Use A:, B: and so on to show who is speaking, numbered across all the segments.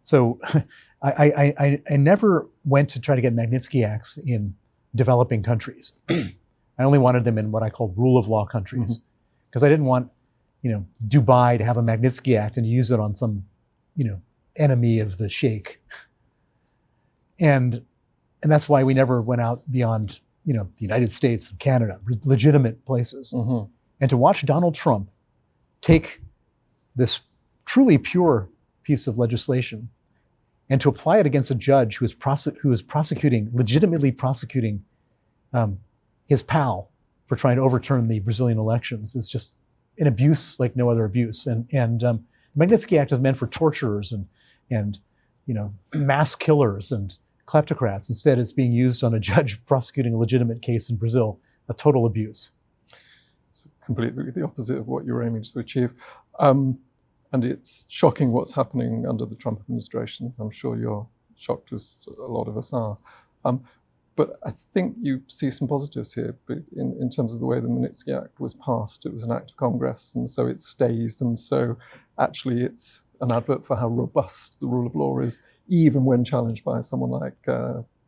A: So I never went to try to get Magnitsky Acts in developing countries. I only wanted them in what I called rule of law countries, because I didn't want, Dubai to have a Magnitsky Act and use it on some, enemy of the sheikh. And that's why we never went out beyond, the United States and Canada, legitimate places. And to watch Donald Trump take this truly pure piece of legislation and to apply it against a judge who is legitimately prosecuting his pal for trying to overturn the Brazilian elections is just an abuse like no other abuse. And the Magnitsky Act is meant for torturers and mass killers and kleptocrats. Instead, it's being used on a judge prosecuting a legitimate case in Brazil, a total abuse.
B: It's completely the opposite of what you're aiming to achieve. And it's shocking what's happening under the Trump administration. I'm sure you're shocked, as a lot of us are. But I think you see some positives here in terms of the way the Magnitsky Act was passed. It was an act of Congress, and so it stays. And so actually it's an advert for how robust the rule of law is, even when challenged by someone like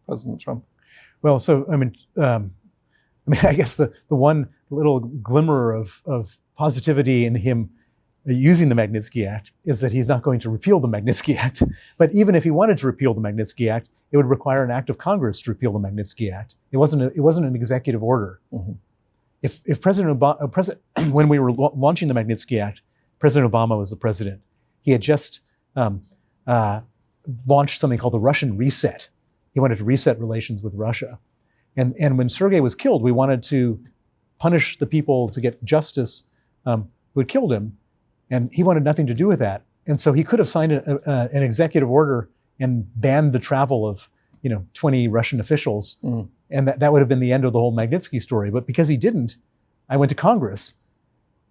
B: President Trump.
A: Well, so, I guess the one little glimmer of positivity in him using the Magnitsky Act is that he's not going to repeal the Magnitsky Act. But even if he wanted to repeal the Magnitsky Act, it would require an act of Congress to repeal the Magnitsky Act. It wasn't an executive order. If President Obama, when we were launching the Magnitsky Act, President Obama was the president. He had just launched something called the Russian Reset. He wanted to reset relations with Russia. And when Sergei was killed, we wanted to punish the people to get justice who had killed him. And he wanted nothing to do with that. And so he could have signed an executive order and banned the travel of 20 Russian officials. And that would have been the end of the whole Magnitsky story. But because he didn't, I went to Congress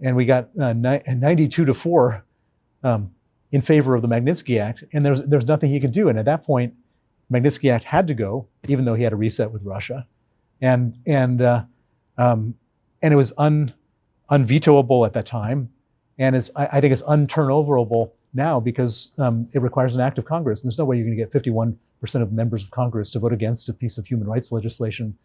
A: and we got 92-4 in favor of the Magnitsky Act. And there's nothing he could do. And at that point, Magnitsky Act had to go, even though he had a reset with Russia. And it was unvetoable at that time. And I think it's unturnoverable now because it requires an act of Congress. And there's no way you're going to get 51% of members of Congress to vote against a piece of human rights legislation